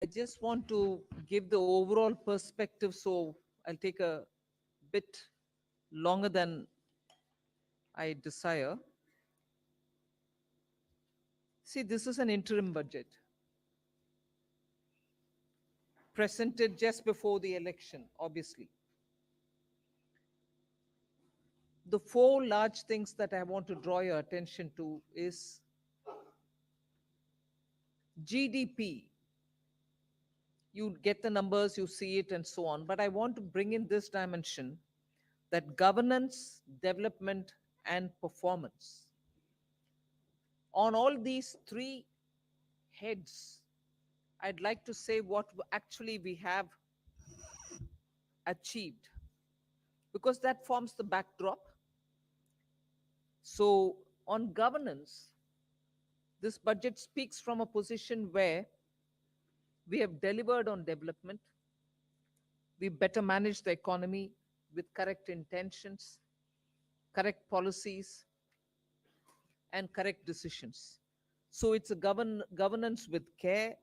I just want to give the overall perspective, so I'll take a bit longer than I desire. See, this is an interim budget presented just before the election, obviously. The four large things that I want to draw your attention to is GDP. You get the numbers, you see it, and so on. But I want to bring in this dimension, that governance, development, and performance. On all these three heads, I'd like to say what actually we have achieved, because that forms the backdrop. So, on governance, this budget speaks from a position where we have delivered on development, we better manage the economy with correct intentions, correct policies, and correct decisions. So it's a governance with care,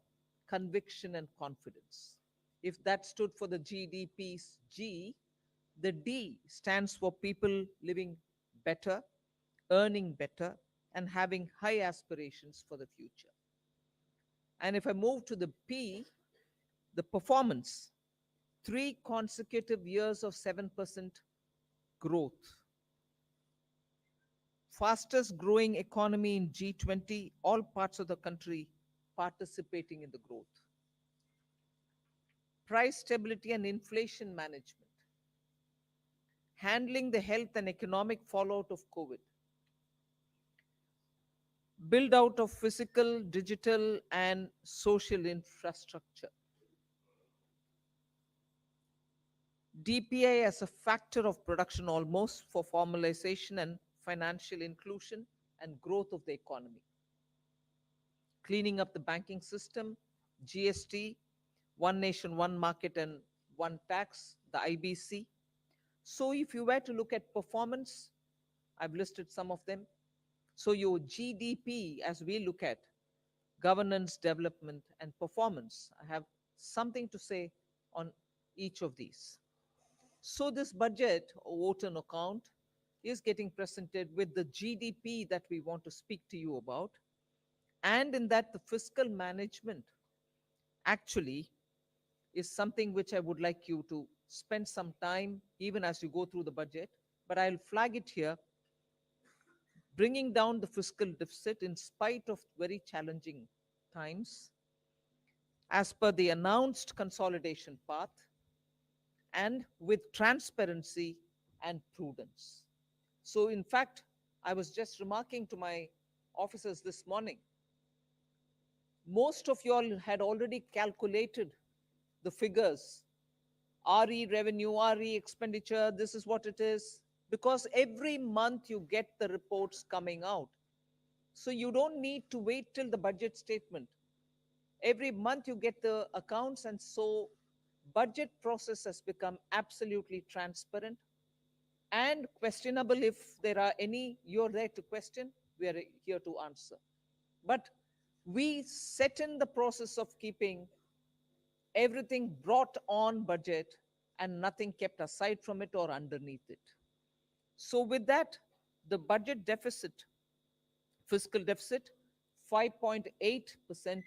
conviction, and confidence. If that stood for the GDP's G, the D stands for people living better, earning better, and having high aspirations for the future. And if I move to the P, the performance, 3 consecutive years of 7% growth, fastest growing economy in G20, all parts of the country participating in the growth. Price stability and inflation management, handling the health and economic fallout of COVID, build out of physical, digital, and social infrastructure, DPI as a factor of production almost for formalization and financial inclusion and growth of the economy, cleaning up the banking system, GST, one nation, one market, and one tax, the IBC. So, if you were to look at performance, I've listed some of them. So, your GDP, as we look at governance, development, and performance, I have something to say on each of these. So, this budget, or vote on account, is getting presented with the GDP that we want to speak to you about. And in that, the fiscal management actually is something which I would like you to spend some time, even as you go through the budget. But I'll flag it here, bringing down the fiscal deficit in spite of very challenging times, as per the announced consolidation path, and with transparency and prudence. So, in fact, I was just remarking to my officers this morning, most of you all had already calculated the figures, RE revenue, RE expenditure, this is what it is, because every month you get the reports coming out. So you don't need to wait till the budget statement. Every month you get the accounts, and so budget process has become absolutely transparent and questionable. If there are any, you're there to question, we are here to answer. But we set in the process of keeping everything brought on budget and nothing kept aside from it or underneath it. So, with that, the budget deficit, fiscal deficit, 5.8%,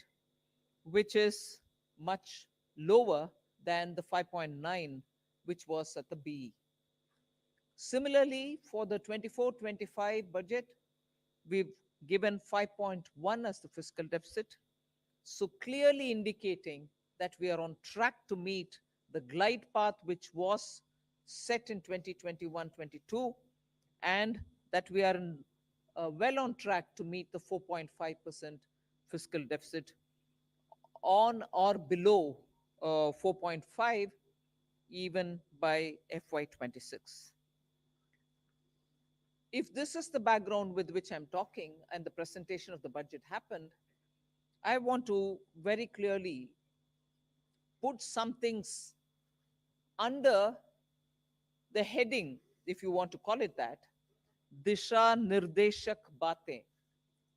which is much lower than the 5.9, which was at the BE. Similarly, for the 24-25 budget, we've given 5.1 as the fiscal deficit, so clearly indicating that we are on track to meet the glide path which was set in 2021-22, and that we are well on track to meet the 4.5% fiscal deficit, on or below 4.5 even by FY26. If this is the background with which I'm talking and the presentation of the budget happened, I want to very clearly put some things under the heading, if you want to call it that, Disha Nirdeshak Baatein.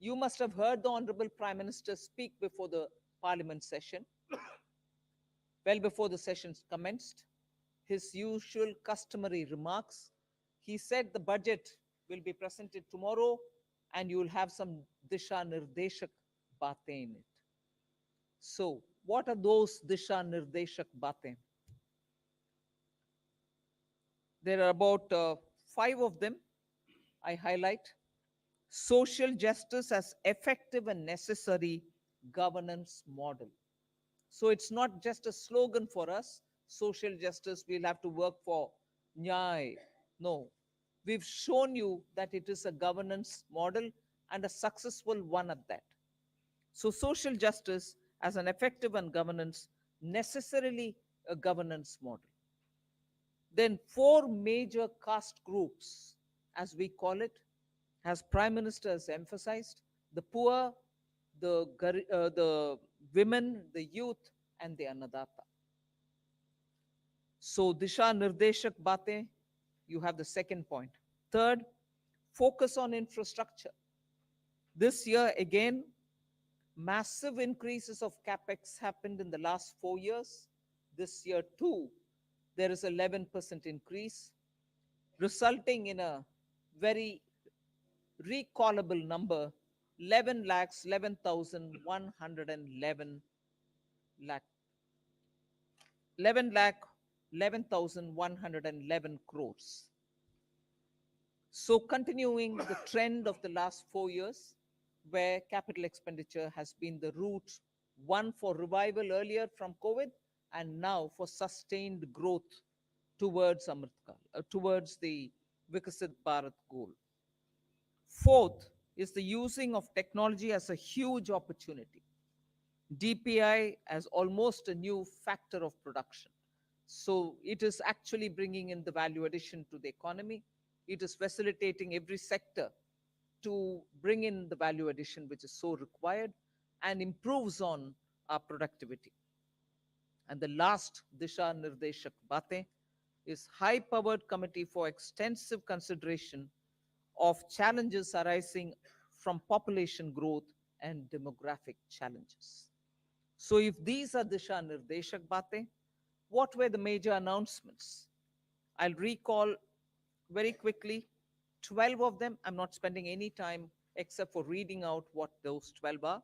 You must have heard the Honorable Prime Minister speak before the Parliament session. Well before the sessions commenced, his usual customary remarks, he said the budget will be presented tomorrow and you will have some Disha Nirdeshak batein in it. So, what are those Disha Nirdeshak batein? There are about five of them I highlight. Social justice as effective and necessary governance model. So it's not just a slogan for us, social justice, we'll have to work for Nyay. No, we've shown you that it is a governance model and a successful one at that. So social justice as an effective and governance, necessarily a governance model. Then four major caste groups, as we call it, as Prime Minister has emphasized, the poor, the women, the youth, and the Annadata. So Disha Nirdeshak Bate, you have the second point. Third, focus on infrastructure. This year, again, massive increases of capex happened in the last 4 years. This year, too, there is 11% increase, resulting in a very recallable number 11 lakhs 11,111 lakh 11 lakh 11,111 crores. So continuing the trend of the last 4 years, where capital expenditure has been the route, one for revival earlier from COVID and now for sustained growth towards Amritkal, towards the Vikasit Bharat goal. Fourth is the using of technology as a huge opportunity. DPI as almost a new factor of production. So it is actually bringing in the value addition to the economy. It is facilitating every sector to bring in the value addition which is so required and improves on our productivity. And the last Disha Nirdeshak Bate is high powered committee for extensive consideration of challenges arising from population growth and demographic challenges. So if these are Disha Nirdeshak Bate, what were the major announcements? I'll recall very quickly 12 of them. I'm not spending any time except for reading out what those 12 are.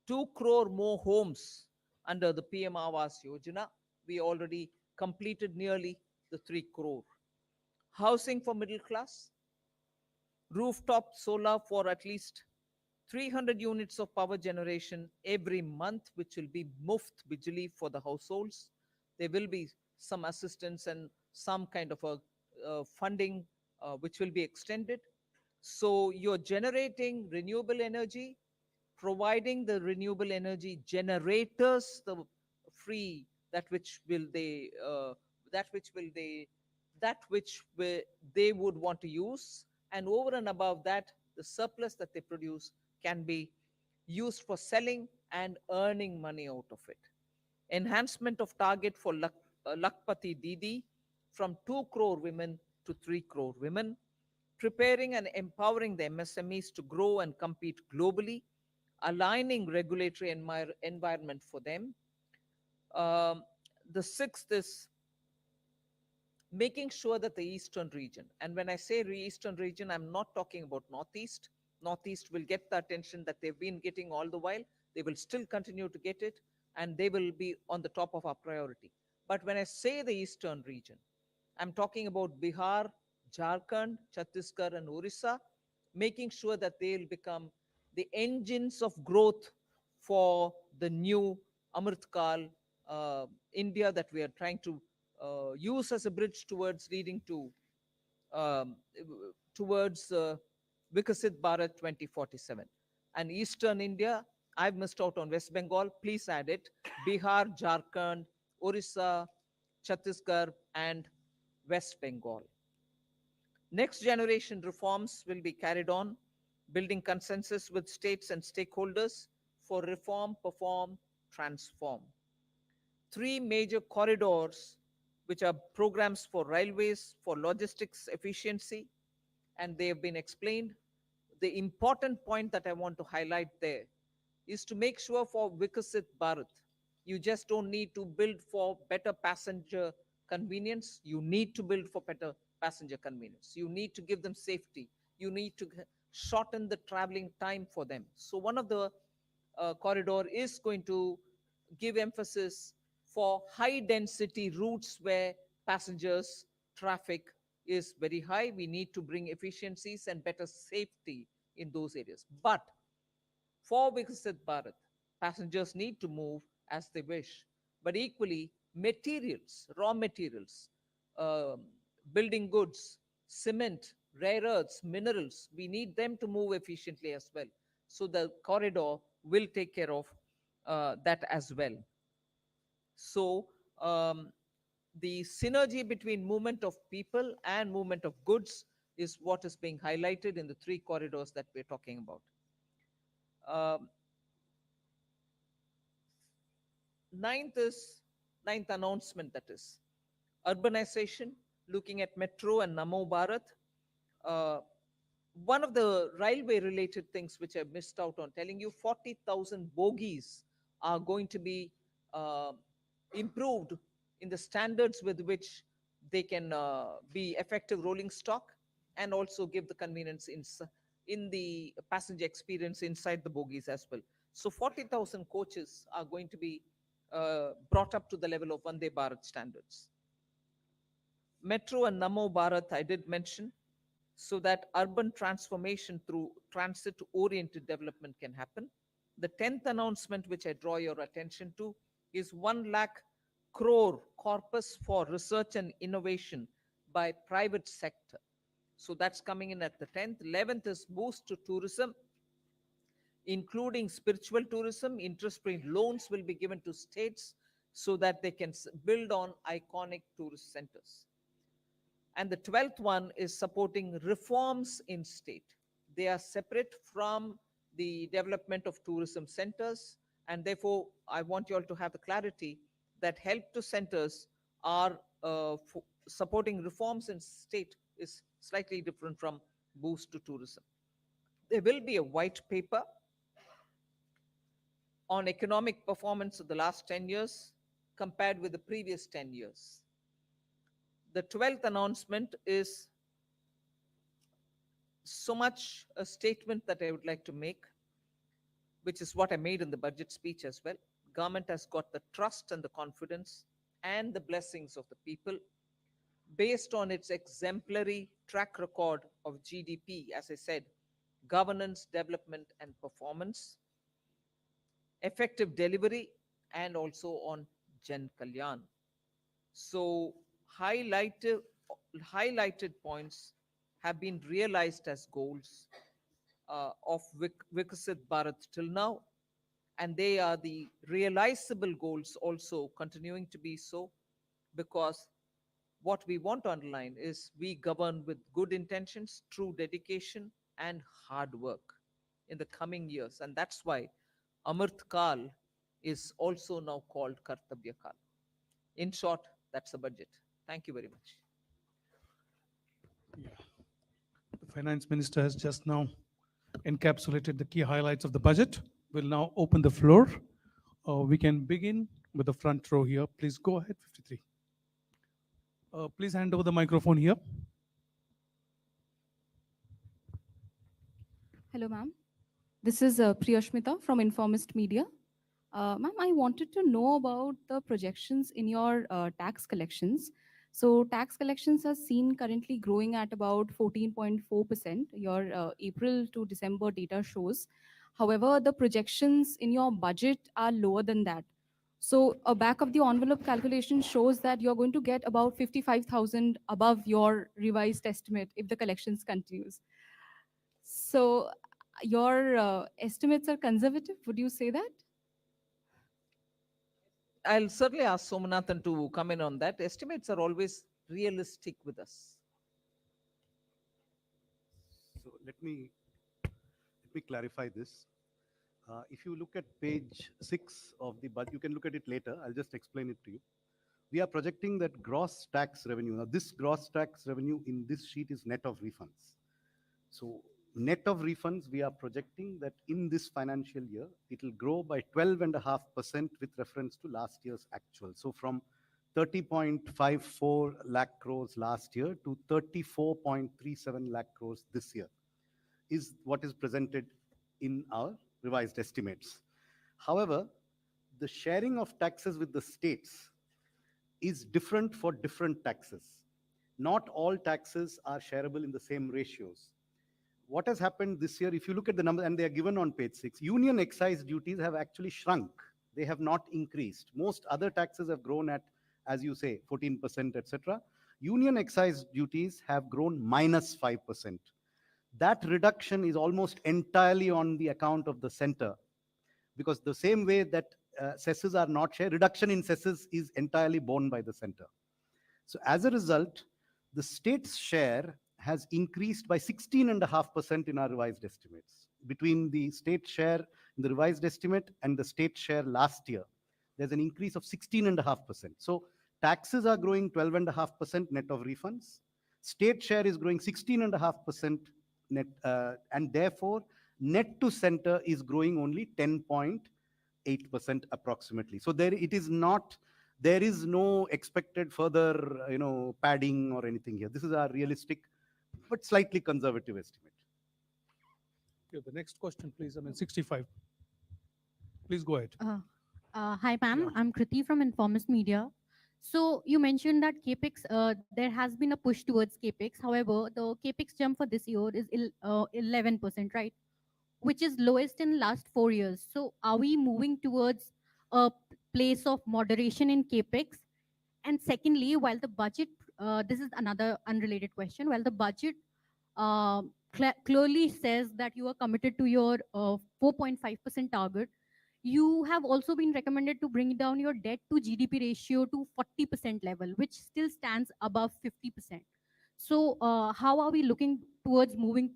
2 crore more homes under the PM Awas Yojana. We already completed nearly the 3 crore. Housing for middle class, rooftop solar for at least 300 units of power generation every month, which will be muft bijli for the households. There will be some assistance and some kind of a funding which will be extended. So you're generating renewable energy, providing the renewable energy generators the free that which will they that which will they that which they would want to use, and over and above that the surplus that they produce can be used for selling and earning money out of it. Enhancement of target for Lakpati Didi from 2 crore women to 3 crore women, preparing and empowering the MSMEs to grow and compete globally, aligning regulatory environment for them. Um, the sixth is making sure that the eastern region, and when I say eastern region, I'm not talking about northeast. Northeast will get the attention that they've been getting all the while. They will still continue to get it, and they will be on the top of our priority. But when I say the eastern region, I'm talking about Bihar, Jharkhand, Chhattisgarh, and Orissa, making sure that they'll become the engines of growth for the new Amritkal India that we are trying to use as a bridge towards leading to um, towards Vikasit Bharat 2047. And Eastern India, I've missed out on West Bengal. Please add it. Bihar, Jharkhand, Orissa, Chhattisgarh, and West Bengal. Next generation reforms will be carried on, building consensus with states and stakeholders for reform, perform, transform. Three major corridors, which are programs for railways, for logistics efficiency, and they have been explained. The important point that I want to highlight there is to make sure for Vikasit Bharat, You just don't need to build for better passenger convenience. You need to build for better passenger convenience. You need to give them safety. You need to shorten the traveling time for them. So one of the corridor is going to give emphasis for high density routes where passengers traffic is very high. We need to bring efficiencies and better safety in those areas. But for Viksit Bharat, passengers need to move as they wish. But equally, materials, raw materials, um, building goods, cement, rare earths, minerals, we need them to move efficiently as well. So the corridor will take care of that as well. So the synergy between movement of people and movement of goods is what is being highlighted in the three corridors that we're talking about. Um, ninth is ninth announcement, that is urbanization, looking at metro and Namo Bharat. Uh, One of the railway related things which I missed out on telling you, 40,000 bogies are going to be uh, improved in the standards with which they can be effective rolling stock and also give the convenience in the passenger experience inside the bogies as well. So 40,000 coaches are going to be brought up to the level of Vande Bharat standards. Metro and Namo Bharat, I did mention, so that urban transformation through transit oriented development can happen. The 10th announcement, which I draw your attention to, is 1 lakh crore corpus for research and innovation by private sector. So that's coming in at the 10th. 11th is boost to tourism, including spiritual tourism. Interest-free loans will be given to states so that they can build on iconic tourist centers. And the 12th one is supporting reforms in state. They are separate from the development of tourism centers. And therefore, I want you all to have the clarity that help to centers are supporting reforms in state is slightly different from boost to tourism. There will be a white paper on economic performance of the last 10 years compared with the previous 10 years. The 12th announcement is so much a statement that I would like to make, which is what I made in the budget speech as well. Government has got the trust and the confidence and the blessings of the people based on its exemplary track record of GDP, as I said, governance, development, and performance, effective delivery, and also on Jan Kalyan. So, highlighted, highlighted points have been realized as goals of Viksit Bharat till now, and they are the realizable goals also continuing to be so, because what we want to underline is we govern with good intentions, true dedication, and hard work in the coming years. And that's why Amrit Kal is also now called Kartabya Kal. In short, that's the budget. Thank you very much. Yeah. The Finance Minister has just now encapsulated the key highlights of the budget. We'll now open the floor. We can begin with the front row here. Please go ahead, 53. Please hand over the microphone here. Hello, ma'am. This is Priyashmita from Informist Media. Ma'am, I wanted to know about the projections in your tax collections. So, tax collections are seen currently growing at about 14.4%. Your April to December data shows. However, the projections in your budget are lower than that. So, a back of the envelope calculation shows that you're going to get about 55,000 above your revised estimate if the collections continues. So, your estimates are conservative. Would you say that? I'll certainly ask Somanathan to come in on that. Estimates are always realistic with us. So let me clarify this. If you look at page 6 of the budget, you can look at it later. I'll just explain it to you. We are projecting that gross tax revenue. Now, this gross tax revenue in this sheet is net of refunds. So net of refunds, we are projecting that in this financial year, it will grow by 12.5% with reference to last year's actual. So from 30.54 lakh crores last year to 34.37 lakh crores this year is what is presented in our revised estimates. However, the sharing of taxes with the states is different for different taxes. Not all taxes are shareable in the same ratios. What has happened this year, if you look at the numbers, and they are given on page 6, union excise duties have actually shrunk. They have not increased. Most other taxes have grown at, as you say, 14%, etc. Union excise duties have grown minus 5%. That reduction is almost entirely on the account of the center, because the same way that cesses are not shared, reduction in cesses is entirely borne by the center. So as a result, the state's share has increased by 16.5% in our revised estimates. Between the state share in the revised estimate and the state share last year, there's an increase of 16.5%. So taxes are growing 12.5% net of refunds. State share is growing 16.5% net, and therefore net to center is growing only 10.8% approximately. So there is no expected further, padding or anything here. This is our realistic but slightly conservative estimate. Yeah, the next question, please. 65. Please go ahead. Hi, ma'am. Yeah. I'm Kriti from Informist Media. So you mentioned that capex, there has been a push towards capex. However, the capex jump for this year is 11%, right? Which is lowest in last 4 years. So are we moving towards a place of moderation in capex? And secondly, while the budget, this is another unrelated question, while the budget clearly says that you are committed to your 4.5% target, you have also been recommended to bring down your debt to GDP ratio to 40% level, which still stands above 50%. So how are we looking towards moving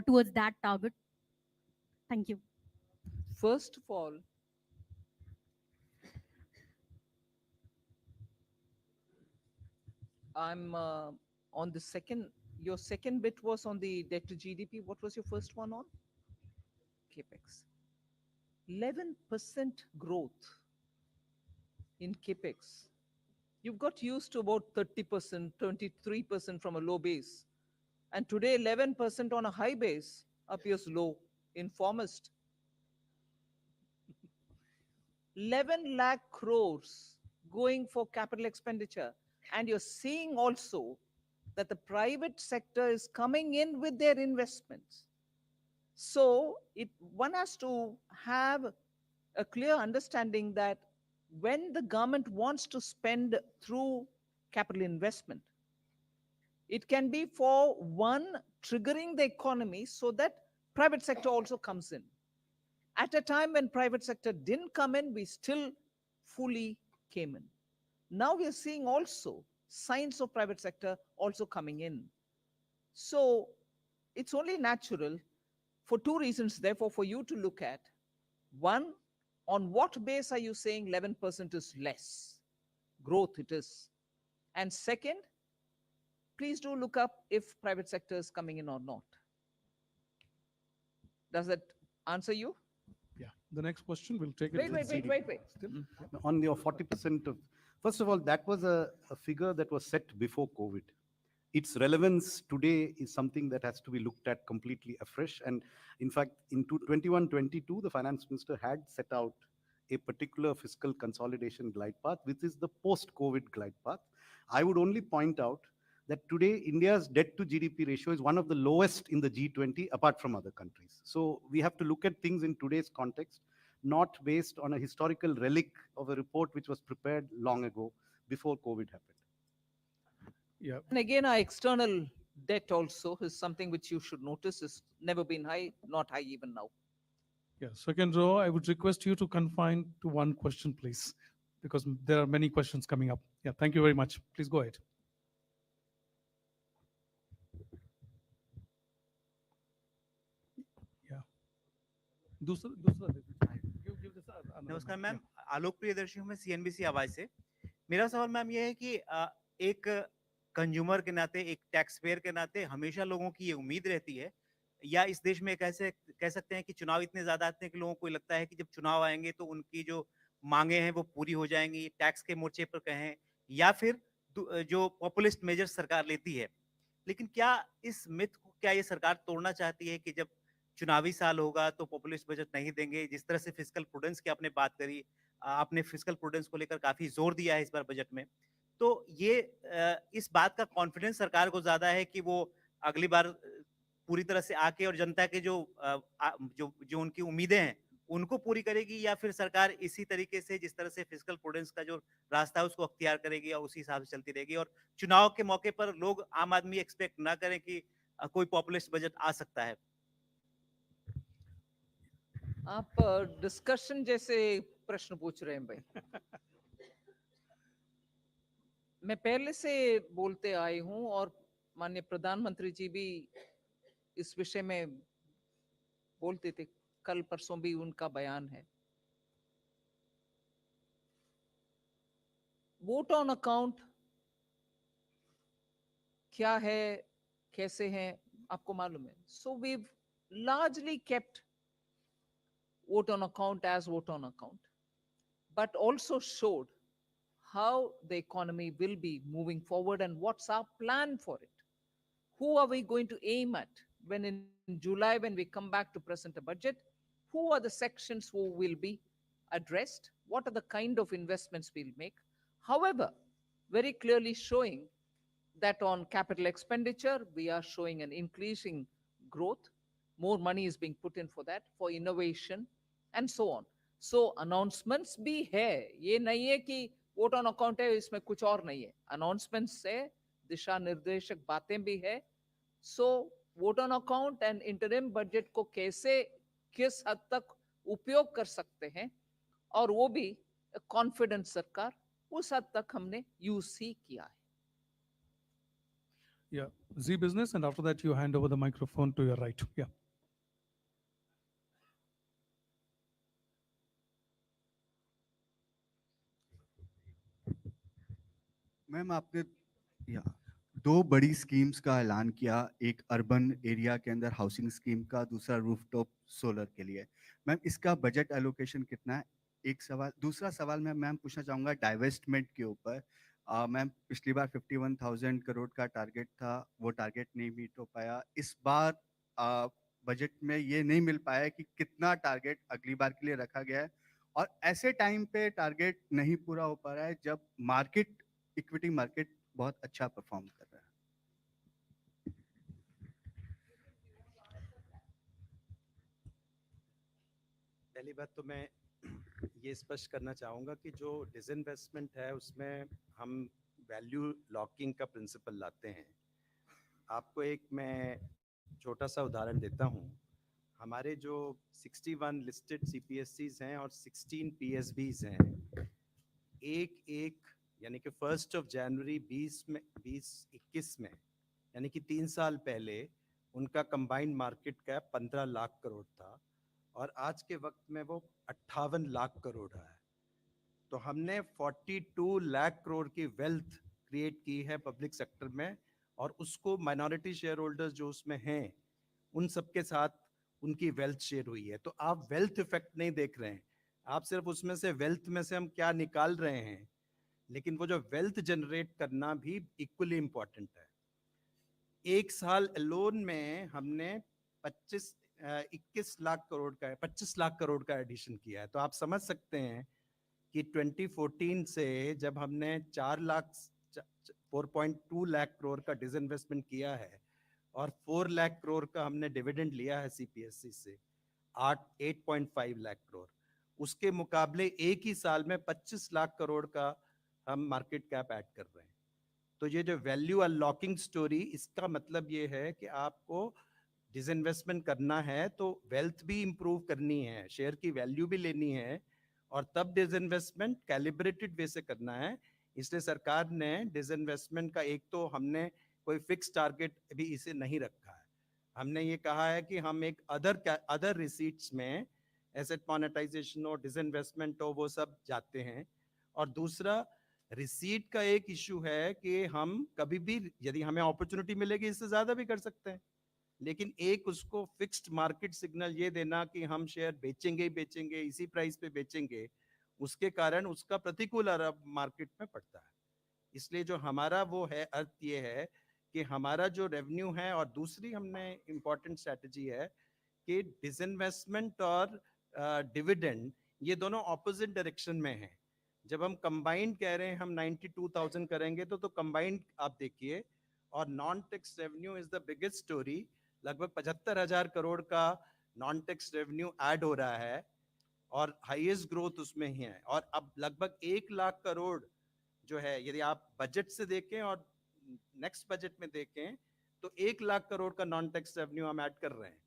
towards that target? Thank you. First of all, I'm on the second, your second bit was on the debt to GDP. What was your first one on? Capex. 11% growth in Capex. You've got used to about 30%, 23% from a low base. And today, 11% on a high base appears low. Informist. 11 lakh crores going for capital expenditure. And you're seeing also that the private sector is coming in with their investments. So one has to have a clear understanding that when the government wants to spend through capital investment, it can be for one, triggering the economy so that private sector also comes in. At a time when private sector didn't come in, we still fully came in. Now we are seeing also signs of private sector also coming in. So it's only natural for two reasons, therefore, for you to look at. One, on what base are you saying 11% is less? Growth it is. And second, please do look up if private sector is coming in or not. Does that answer you? Yeah. The next question, we'll take it. Wait. Still? Yeah. On your 40% of, first of all, that was a figure that was set before COVID. Its relevance today is something that has to be looked at completely afresh. And in fact, in 21-22, the finance minister had set out a particular fiscal consolidation glide path, which is the post-COVID glide path. I would only point out that today India's debt to GDP ratio is one of the lowest in the G20 apart from other countries. So we have to look at things in today's context, not based on a historical relic of a report which was prepared long ago before COVID happened. Yeah. And again, our external debt also is something which you should notice is never been high, not high even now. Yeah. Second row, I would request you to confine to one question, please, because there are many questions coming up. Yeah. Thank you very much. Please go ahead. Yeah. दूसरा give this another नमस्कार mic. Ma'am, आलोक प्रियदर्शी हूँ मैं CNBC आवाज से। मेरा सवाल ma'am ये है कि एक कंज्यूमर के नाते, एक टैक्स पेयर के नाते हमेशा लोगों की ये उम्मीद रहती है या इस देश में कैसे कह सकते हैं कि चुनाव इतने ज्यादा आते हैं कि लोगों को लगता है कि जब चुनाव आएंगे तो उनकी जो मांगे हैं वो पूरी हो जाएंगी, टैक्स के मोर्चे पर कहें या फिर जो पॉपुलिस्ट मेजर सरकार लेती है। लेकिन क्या इस मिथ को क्या ये सरकार तोड़ना चाहती है कि जब चुनावी साल होगा तो पॉपुलिस्ट बजट नहीं देंगे? जिस तरह से फिस्कल प्रूडेंस की आपने बात करी, आपने फिस्कल प्रूडेंस को लेकर काफी जोर दिया है इस बार बजट में, तो ये इस बात का कॉन्फिडेंस सरकार को ज्यादा है कि वो अगली बार पूरी तरह से आके और जनता के जो जो उनकी उम्मीदें हैं उनको पूरी करेगी, या फिर सरकार इसी तरीके से जिस तरह से फिस्कल प्रूडेंस का जो रास्ता है उसको अख्तियार करेगी और उसी हिसाब से चलती रहेगी, और चुनाव के मौके पर लोग आम आदमी एक्सपेक्ट ना करें कि कोई पॉपुलिस्ट बजट आ सकता है? आप डिस्कशन जैसे प्रश्न पूछ रहे हैं भाई। मैं पहले से बोलते आई हूं और माननीय प्रधानमंत्री जी भी इस विषय में बोलते थे, कल परसों भी उनका बयान है। वोट ऑन अकाउंट क्या है, कैसे है, आपको मालूम है। So we largely kept vote on account as vote on account, but also showed how the economy will be moving forward and what's our plan for it. Who are we going to aim at when in July, when we come back to present a budget? Who are the sections who will be addressed? What are the kind of investments we'll make? However, very clearly showing that on capital expenditure, we are showing an increasing growth. More money is being put in for that, for innovation, and so on. So announcements भी है, ये नहीं है कि vote on account है इसमें कुछ और नहीं है। अनाउंसमेंट्स है, दिशा निर्देशक बातें भी है। So vote on account and interim budget को कैसे किस हद तक उपयोग कर सकते हैं, और वो भी कॉन्फिडेंट सरकार, उस हद तक हमने यूज ही किया है। Yeah, Z Business, and after that you hand over the microphone to your right. Yeah. Ma'am आपने या दो बड़ी स्कीम्स का ऐलान किया, एक अर्बन एरिया के अंदर हाउसिंग स्कीम का, दूसरा रूफटॉप सोलर के लिए। मैम इसका बजट एलोकेशन कितना है? एक सवाल। दूसरा सवाल मैं मैम पूछना चाहूँगा डाइवेस्टमेंट के ऊपर। मैम पिछली बार 51,000 करोड़ का टारगेट था, वो टारगेट नहीं मीट हो पाया। इस बार बजट में ये नहीं मिल पाया कि कितना टारगेट अगली बार के लिए रखा गया है, और ऐसे टाइम पे टारगेट नहीं पूरा हो पा रहा है जब मार्केट, इक्विटी मार्केट बहुत अच्छा परफॉर्म कर रहा है। पहली बात तो मैं ये स्पष्ट करना चाहूँगा कि जो डिसइन्वेस्टमेंट है उसमें हम वैल्यू लॉकिंग का प्रिंसिपल लाते हैं। आपको एक मैं छोटा सा उदाहरण देता हूँ। हमारे जो 61 लिस्टेड CPSCs हैं और 16 PSBs हैं, एक यानी कि 1 जनवरी 2021 में, यानी कि 3 साल पहले उनका combined market cap 15 lakh crore था और आज के वक्त में वो 58 लाख करोड़ है। तो हमने 42 लाख करोड़ की वेल्थ क्रिएट की है पब्लिक सेक्टर में, और उसको माइनॉरिटी शेयर होल्डर्स जो उसमें हैं उन सबके साथ उनकी वेल्थ शेयर हुई है। तो आप वेल्थ इफेक्ट नहीं देख रहे हैं, आप सिर्फ उसमें से वेल्थ में से हम क्या निकाल रहे हैं, लेकिन वो जो वेल्थ जनरेट करना भी इक्वली इम्पॉर्टेंट है। एक साल अलोन में हमने 21 लाख करोड़ का 25 लाख करोड़ का एडिशन किया है। तो आप समझ सकते हैं कि 2014 से जब हमने 4.2 लाख करोड़ का डिसइन्वेस्टमेंट किया है और 4 लाख करोड़ का हमने डिविडेंड लिया है CPSC से, 8.5 लाख करोड़, उसके मुकाबले एक ही साल में 25 लाख करोड़ का हम मार्केट कैप ऐड कर रहे हैं। तो ये जो वैल्यू अनलॉकिंग स्टोरी, इसका मतलब ये है कि आपको डिसइन्वेस्टमेंट करना है तो वेल्थ भी इंप्रूव करनी है, शेयर की वैल्यू भी लेनी है, और तब डिसइन्वेस्टमेंट कैलिब्रेटेड वे से करना है। इसलिए सरकार ने डिसइन्वेस्टमेंट का एक तो हमने कोई फिक्स टारगेट भी इसे नहीं रखा है। हमने ये कहा है कि हम एक अदर रिसीट्स में एसेट मोनेटाइजेशन और डिसइन्वेस्टमेंट हो वो सब जाते हैं। और दूसरा रिसीट का एक इशू है कि हम कभी भी यदि हमें अपॉर्चुनिटी मिलेगी इससे ज्यादा भी कर सकते हैं। लेकिन एक उसको फिक्स्ड मार्केट सिग्नल ये देना कि हम शेयर बेचेंगे ही बेचेंगे, इसी प्राइस पे बेचेंगे, उसके कारण उसका प्रतिकूल असर मार्केट में पड़ता है। इसलिए जो हमारा वो है अर्थ ये है कि हमारा जो रेवेन्यू है, और दूसरी हमने इम्पोर्टेंट स्ट्रैटेजी है कि डिसइन्वेस्टमेंट और डिविडेंड ये दोनों ऑपोजिट डायरेक्शन में हैं। जब हम कंबाइंड कह रहे हैं हम 92,000 करेंगे तो कंबाइंड आप देखिए, और non tax revenue is the biggest story. लगभग 75,000 करोड़ का नॉन टैक्स रेवेन्यू ऐड हो रहा है और हाईएस्ट ग्रोथ उसमें ही है। और अब लगभग 1 लाख करोड़ जो है, यदि आप बजट से देखें और नेक्स्ट बजट में देखें, तो 1 लाख करोड़ का नॉन टैक्स रेवेन्यू हम ऐड कर रहे हैं।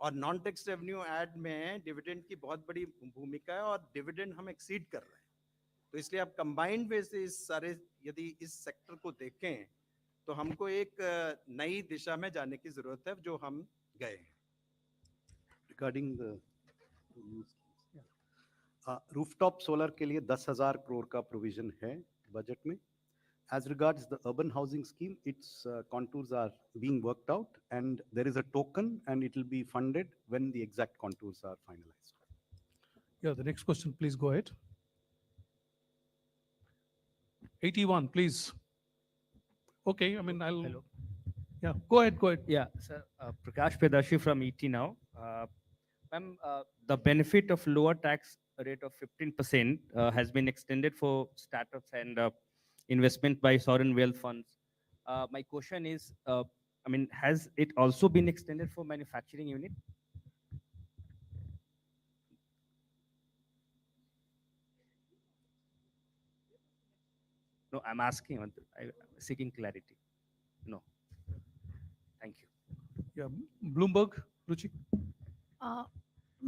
और नॉन टैक्स रेवेन्यू ऐड में डिविडेंड की बहुत बड़ी भूमिका है, और डिविडेंड हम एक्सीड कर रहे हैं। तो इसलिए आप कंबाइंड वे से इस सारे, यदि इस सेक्टर को देखें, तो हमको एक नई दिशा में जाने की जरूरत है, जो हम गए हैं। रिगार्डिंग द रूफटॉप सोलर के लिए 10,000 करोड़ का प्रोविजन है बजट में। As regards the urban housing scheme, its contours are being worked out, and there is a token, and it will be funded when the exact contours are finalized. Yeah, the next question, please go ahead. 81, please. Okay, I mean, I'll. Hello. Yeah, go ahead, go ahead. Yeah, sir. Prakash Pedashi from ET now. Ma'am, the benefit of lower tax rate of 15% has been extended for startups and investment by sovereign wealth funds. My question is, I mean, has it also been extended for manufacturing unit? No, I'm asking, I'm seeking clarity. No. Thank you. Yeah, Bloomberg, Ruchi.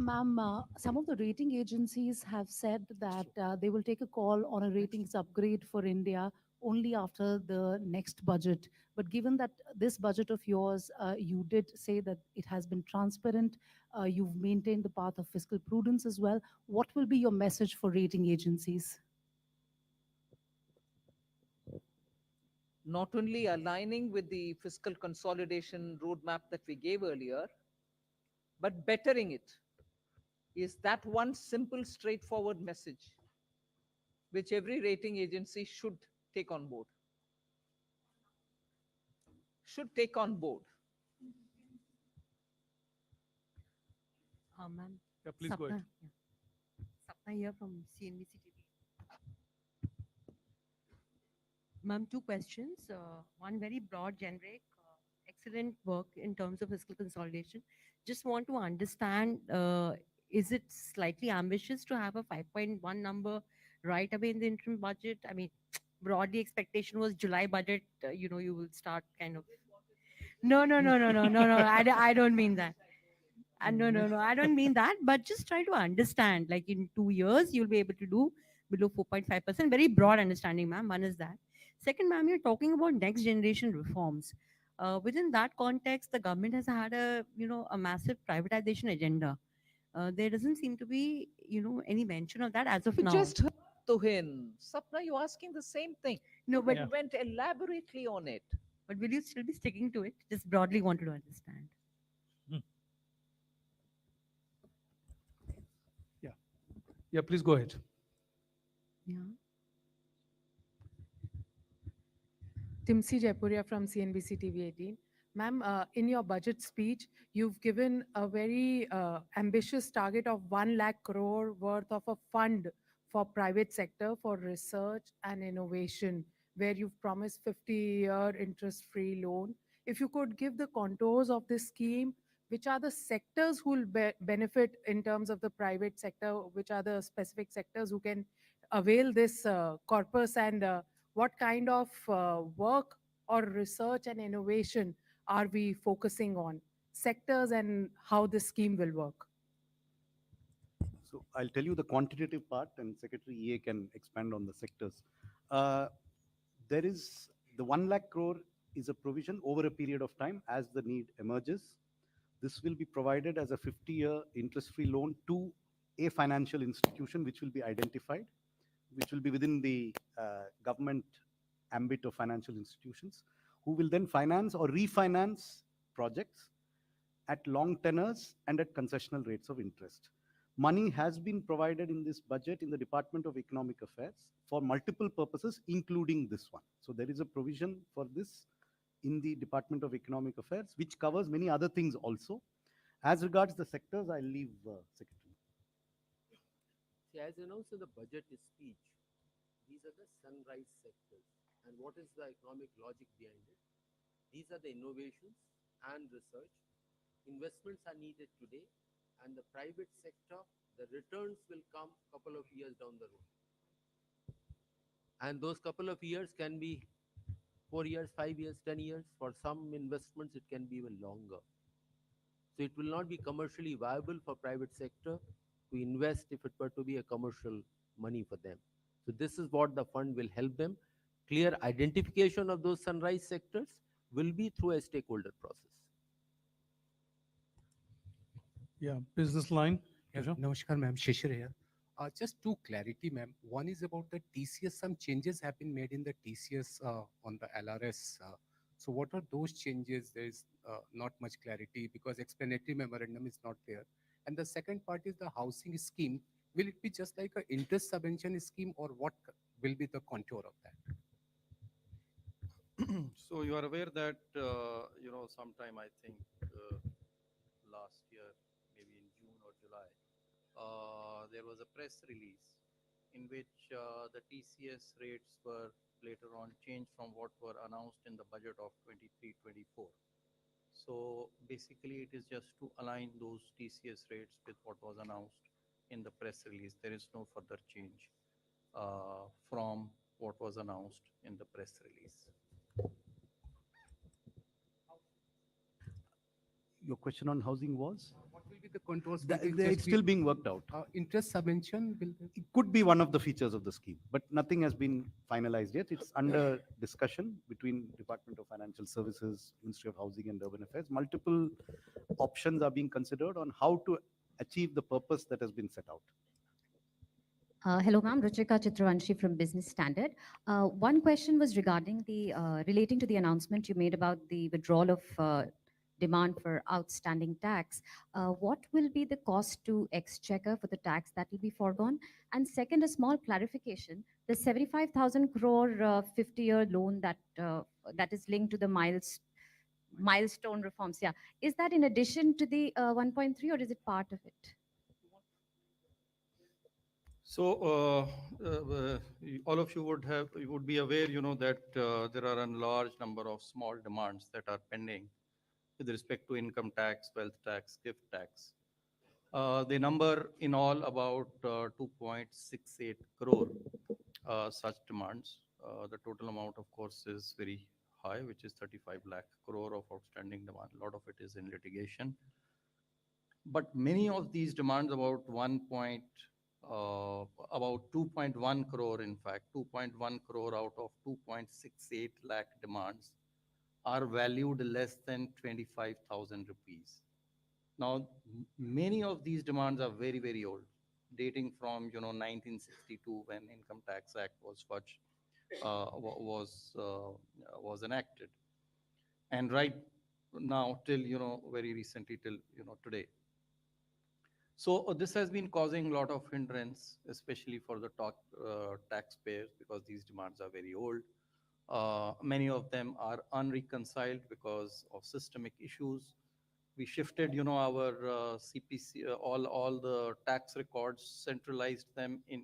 Ma'am, some of the rating agencies have said that they will take a call on a ratings upgrade for India only after the next budget. But given that this budget of yours, you did say that it has been transparent, you've maintained the path of fiscal prudence as well. What will be your message for rating agencies? Not only aligning with the fiscal consolidation roadmap that we gave earlier, but bettering it. Is that one simple, straightforward message which every rating agency should take on board? Should take on board. Ma'am. Yeah, please go ahead. Sapna here from CNBC TV. Ma'am, two questions. One very broad, generic, excellent work in terms of fiscal consolidation. Just want to understand, is it slightly ambitious to have a 5.1 number right away in the interim budget? I mean, broadly expectation was July budget, you will start kind of. No, I don't mean that. No, I don't mean that. But just try to understand, like in 2 years, you'll be able to do below 4.5%. Very broad understanding, ma'am. One is that. Second, ma'am, you're talking about next generation reforms. Within that context, the government has had a massive privatization agenda. There doesn't seem to be, any mention of that as of You now. just heard Tuhin. Sapna, you're asking the same thing. No, but You went elaborately on it. but will you still be sticking to it? Just broadly wanted to understand. Yeah, please go ahead. Yeah. Timsi Jaipuria from CNBC TV 18. Ma'am, in your budget speech, you've given a very ambitious target of 1 lakh crore worth of a fund for private sector for research and innovation, where you've promised 50-year interest-free loan. If you could give the contours of this scheme, which are the sectors who will benefit in terms of the private sector, which are the specific sectors who can avail this corpus, and what kind of work or research and innovation are we focusing on, sectors, and how this scheme will work? So I'll tell you the quantitative part, and Secretary EA can expand on the sectors. There is the 1 lakh crore is a provision over a period of time as the need emerges. This will be provided as a 50-year interest-free loan to a financial institution which will be identified, which will be within the government ambit of financial institutions, who will then finance or refinance projects at long tenors and at concessional rates of interest. Money has been provided in this budget in the Department of Economic Affairs for multiple purposes, including this one. So there is a provision for this in the Department of Economic Affairs, which covers many other things also. As regards the sectors, I'll leave Secretary. See, as announced in the budget speech, these are the sunrise sectors. And what is the economic logic behind it? These are the innovations and research. Investments are needed today, and the private sector, the returns will come couple of years down the road. And those couple of years can be 4 years, 5 years, 10 years. For some investments, it can be even longer. So it will not be commercially viable for private sector to invest if it were to be a commercial money for them. So this is what the fund will help them. Clear identification of those sunrise sectors will be through a stakeholder process. Yeah, business line. Keshav? Namaskar, ma'am. Shishir here. Just to clarity, ma'am. One is about the TCS. Some changes have been made in the TCS on the LRS. So what are those changes? There is not much clarity because explanatory memorandum is not there. And the second part is the housing scheme. Will it be just like an interest subvention scheme, or what will be the contour of that? So you are aware that, sometime I think last year, maybe in June or July, there was a press release in which the TCS rates were later on changed from what were announced in the budget of 23-24. So basically it is just to align those TCS rates with what was announced in the press release. There is no further change from what was announced in the press release. Your question on housing was? What will be the contours? It's still being worked out. Interest subvention will be? It could be one of the features of the scheme, but nothing has been finalized yet. It's under discussion between Department of Financial Services, Ministry of Housing and Urban Affairs. Multiple options are being considered on how to achieve the purpose that has been set out. Hello, ma'am. Ruchika Chitravanshi from Business Standard. One question was regarding the relating to the announcement you made about the withdrawal of demand for outstanding tax. What will be the cost to Exchequer for the tax that will be foregone? And second, a small clarification: the 75,000 crore 50-year loan that is linked to the milestone reforms. Yeah, is that in addition to the 1.3, or is it part of it? So all of you would be aware, that there are a large number of small demands that are pending with respect to income tax, wealth tax, gift tax. They number in all about 2.68 crore such demands. The total amount, of course, is very high, which is 35 lakh crore of outstanding demand. A lot of it is in litigation. But many of these demands, about 2.1 crore, in fact, 2.1 crore out of 2.68 lakh demands are valued less than 25,000 rupees. Now, many of these demands are very, very old, dating from 1962, when Income Tax Act was was enacted, and right now till very recently till today. So this has been causing a lot of hindrance, especially for the taxpayers, because these demands are very old. Many of them are unreconciled because of systemic issues. We shifted, our CPC, all the tax records, centralized them in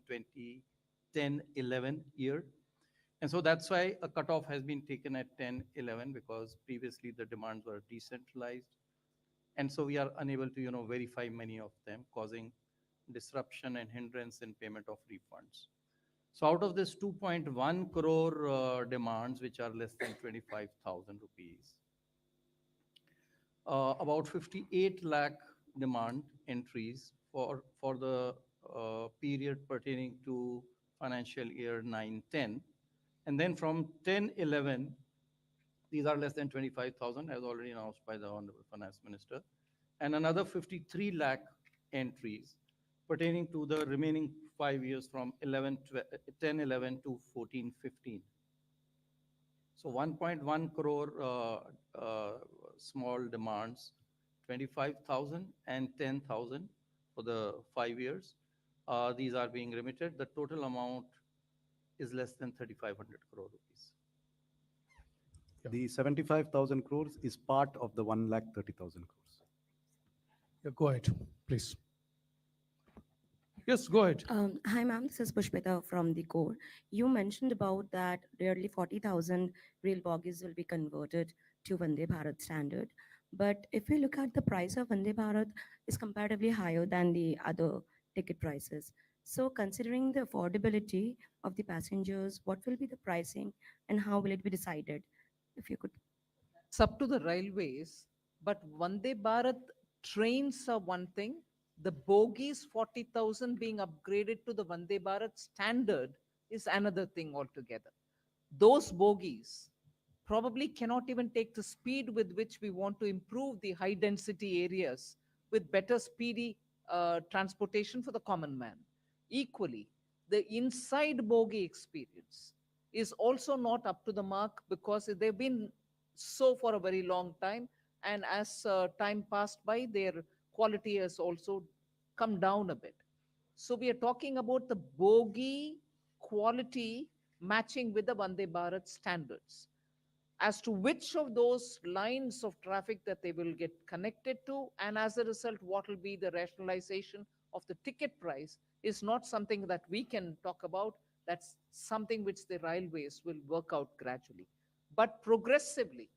2010-11 year. And so that's why a cutoff has been taken at 10-11, because previously the demands were decentralized. And so we are unable to, verify many of them, causing disruption and hindrance in payment of refunds. So out of this 2.1 crore demands, which are less than 25,000 rupees, about 58 lakh demand entries for the period pertaining to financial year 9-10. And then from 10-11, these are less than 25,000, as already announced by the Honorable Finance Minister, and another 53 lakh entries pertaining to the remaining 5 years from 10-11 to 14-15. So 1.1 crore small demands 25,000 and 10,000 for the 5 years. These are being remitted. The total amount is less than 3,500 crore rupees. The 75,000 crores is part of the 1,30,000 crores. Yeah, go ahead, please. Yes, go ahead. Hi, ma'am. This is Pushpita from the core. You mentioned about that nearly 40,000 rail bogies will be converted to Vande Bharat standard. But if we look at the price of Vande Bharat is comparatively higher than the other ticket prices. So considering the affordability of the passengers, what will be the pricing and how will it be decided? If you could. It's up to the railways, but Vande Bharat trains are one thing. The bogies 40,000 being upgraded to the Vande Bharat standard is another thing altogether. Those bogies probably cannot even take the speed with which we want to improve the high density areas with better speedy transportation for the common man. Equally, the inside bogie experience is also not up to the mark because they've been so for a very long time, and as time passed by, their quality has also come down a bit. So we are talking about the bogie quality matching with the Vande Bharat standards. As to which of those lines of traffic that they will get connected to, and as a result, what will be the rationalization of the ticket price is not something that we can talk about. That's something which the railways will work out gradually. But progressively,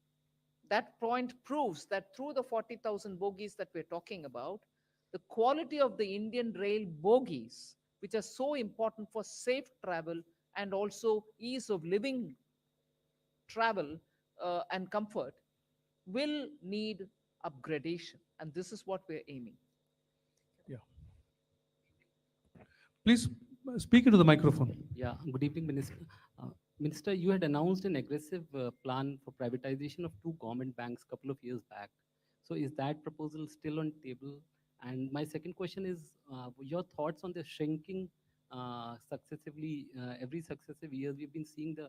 that point proves that through the 40,000 bogies that we're talking about, the quality of the Indian rail bogies, which are so important for safe travel and also ease of living travel and comfort, will need upgradation. And this is what we're aiming. Yeah. Please speak into the microphone. Yeah, good evening, Minister. Minister, you had announced an aggressive plan for privatization of two government banks a couple of years back. So is that proposal still on table? And my second question is your thoughts on the shrinking successively, every successive years, we've been seeing the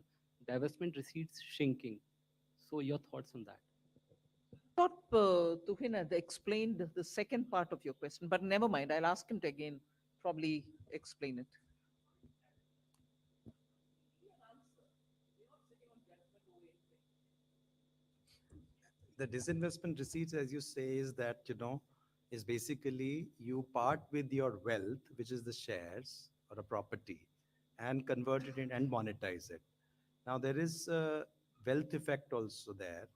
divestment receipts shrinking. So your thoughts on that? Thought Tuhin had explained the second part of your question, but never mind. I'll ask him to again probably explain it. The disinvestment receipts, as you say, is that, is basically you part with your wealth, which is the shares or a property, and convert it in and monetize it. Now, there is a wealth effect also there.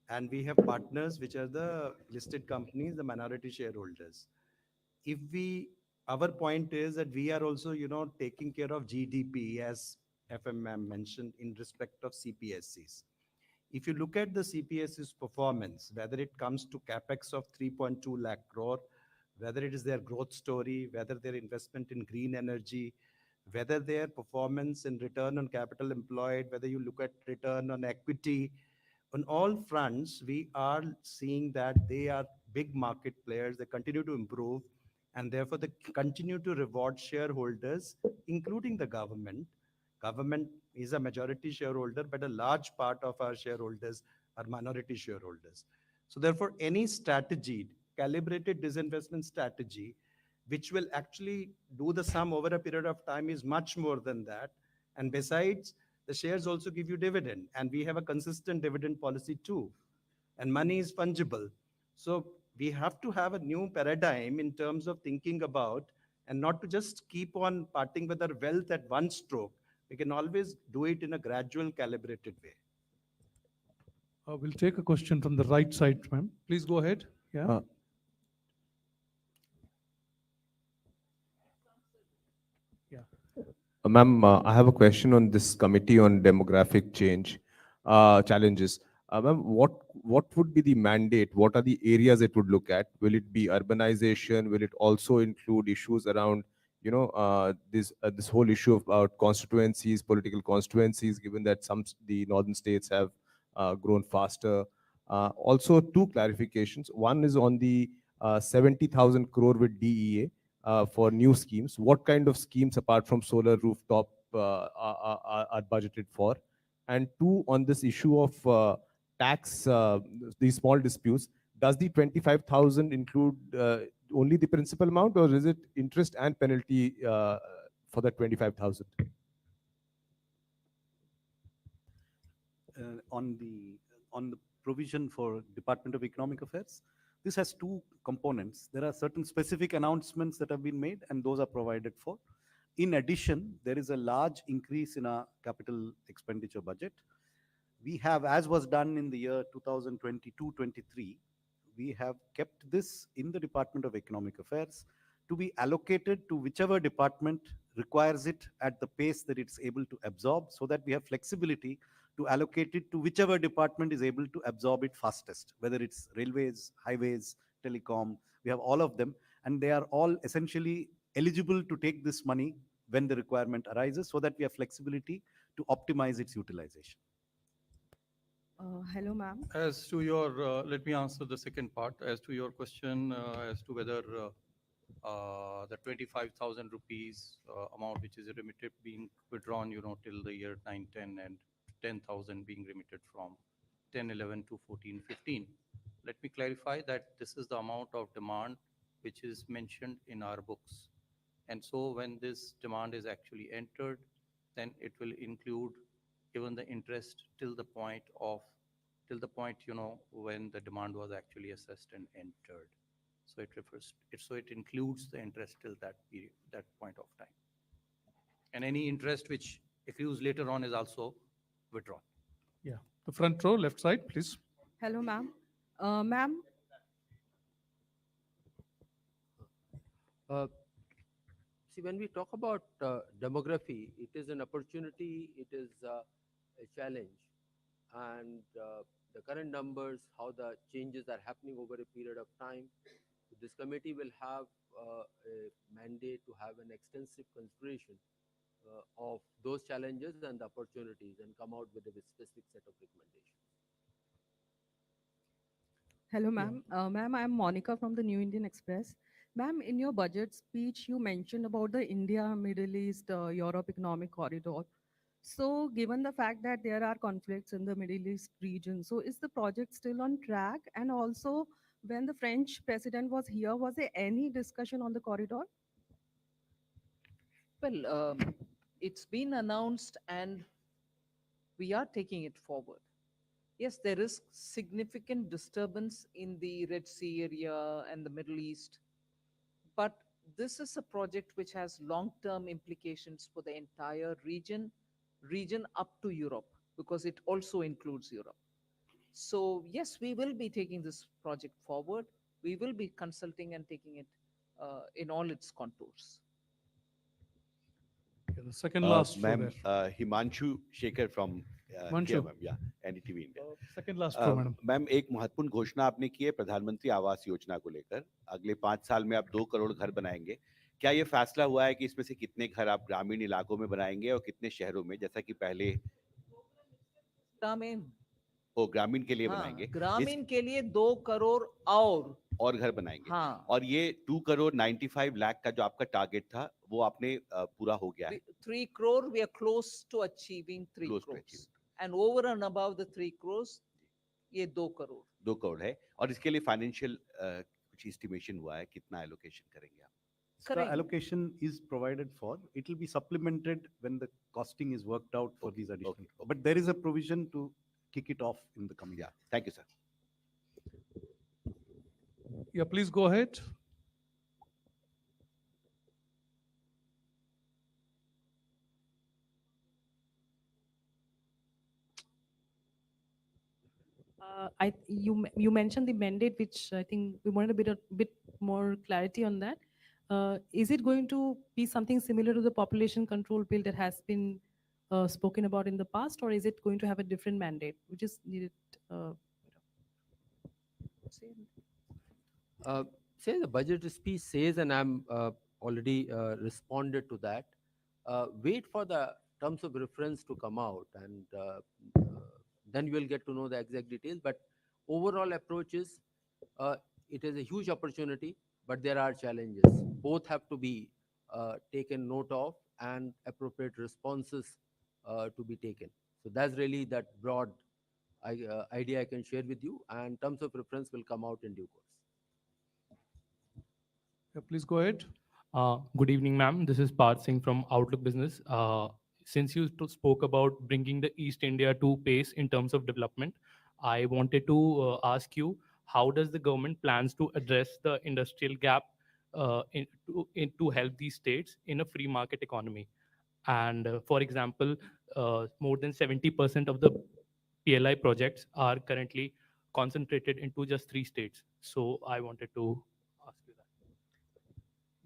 And we have partners, which are the listed companies, the minority shareholders. If our point is that we are also, taking care of GDP, as FMM mentioned, in respect of CPSCs. If you look at the CPSC's performance, whether it comes to capex of 3.2 lakh crore, whether it is their growth story, whether their investment in green energy, whether their performance in return on capital employed, whether you look at return on equity, on all fronts, we are seeing that they are big market players. They continue to improve, and therefore they continue to reward shareholders, including the government. Government is a majority shareholder, but a large part of our shareholders are minority shareholders. So therefore, any strategy, calibrated disinvestment strategy, which will actually do the sum over a period of time, is much more than that. And besides, the shares also give you dividend, and we have a consistent dividend policy too. And money is fungible. So we have to have a new paradigm in terms of thinking about, and not to just keep on parting with our wealth at one stroke. We can always do it in a gradual, calibrated way. We'll take a question from the right side, ma'am. Please go ahead. Yeah. Ma'am, I have a question on this committee on demographic change challenges. Ma'am, what would be the mandate? What are the areas it would look at? Will it be urbanization? Will it also include issues around, this whole issue about constituencies, political constituencies, given that the northern states have grown faster? Also, two clarifications. One is on the 70,000 crore with DEA. For new schemes, what kind of schemes apart from solar rooftop are budgeted for? And two, on this issue of tax, these small disputes, does the 25,000 include only the principal amount, or is it interest and penalty for the 25,000? On the provision for Department of Economic Affairs, this has two components. There are certain specific announcements that have been made, and those are provided for. In addition, there is a large increase in our capital expenditure budget. We have, as was done in the year 2022-23, we have kept this in the Department of Economic Affairs to be allocated to whichever department requires it at the pace that it's able to absorb, so that we have flexibility to allocate it to whichever department is able to absorb it fastest, whether it's railways, highways, telecom. We have all of them, and they are all essentially eligible to take this money when the requirement arises, so that we have flexibility to optimize its utilization. Hello, ma'am. As to your, let me answer the second part. As to your question, as to whether the 25,000 rupees amount which is remitted being withdrawn, till the year 9-10, and 10,000 being remitted from 10-11 to 14-15. Let me clarify that this is the amount of demand which is mentioned in our books. And so when this demand is actually entered, then it will include even the interest till the point, when the demand was actually assessed and entered. So it includes the interest till that period, that point of time. And any interest which accrues later on is also withdrawn. Yeah, the front row, left side, please. Hello, ma'am. Ma'am, See, when we talk about demography, it is an opportunity, it is a challenge. And the current numbers, how the changes are happening over a period of time, this committee will have a mandate to have an extensive consideration of those challenges and the opportunities, and come out with a specific set of recommendations. hello, ma'am. Ma'am, I'm Monica from the New Indian Express. Ma'am, in your budget speech, you mentioned about the India, Middle East, Europe economic corridor. So, given the fact that there are conflicts in the Middle East region, so is the project still on track? And also, when the French president was here, was there any discussion on the corridor? Well, it's been announced and we are taking it forward. Yes, there is significant disturbance in the Red Sea area and the Middle East, but this is a project which has long-term implications for the entire region up to Europe, because it also includes Europe. So yes, we will be taking this project forward. We will be consulting and taking it in all its contours. Yeah, the second last row Ma'am, there. Himanshu Shekhar from here, Himanshu. ma'am, yeah, NDTV India. Second last row, madam. Ma'am, एक महत्वपूर्ण घोषणा आपने की है प्रधानमंत्री आवास योजना को लेकर। अगले 5 साल में आप 2 करोड़ घर बनाएंगे। क्या ये फैसला हुआ है कि इसमें से कितने घर आप ग्रामीण इलाकों में बनाएंगे और कितने शहरों में, जैसा कि पहले ग्रामीण ग्रामीण के लिए हाँ, बनाएंगे? ग्रामीण के लिए 2 करोड़ और घर बनाएंगे। हाँ। और ये 2 करोड़ 95 लाख का जो आपका टारगेट था, वो आपने पूरा हो गया है। 3 crore, we are close to achieving 3 Close to crores. And over and above the 3 crores, ये 2 करोड़। 2 करोड़ है, और इसके लिए फाइनेंशियल कुछ एस्टिमेशन हुआ है, कितना एलोकेशन करेंगे आप? The allocation is provided for. It will be supplemented when the costing is worked out for these additional. But there is a provision to kick it off in the coming year. Thank you, sir. Yeah, please go ahead. You mentioned the mandate, which I think we wanted a bit more clarity on that. Is it going to be something similar to the population control bill that has been spoken about in the past, or is it going to have a different mandate? We just needed. Say the budget speech says, and I'm already responded to that. Wait for the terms of reference to come out, and then you will get to know the exact details. But overall approach is, it is a huge opportunity, but there are challenges. Both have to be taken note of, and appropriate responses to be taken. So that's really that broad idea I can share with you, and terms of reference will come out in due course. Yeah, please go ahead. Good evening, ma'am. This is Parth Singh from Outlook Business. Since you spoke about bringing the East India to pace in terms of development, I wanted to ask you, how does the government plans to address the industrial gap to help these states in a free market economy? And for example, more than 70% of the PLI projects are currently concentrated into just 3 states. So I wanted to ask you that.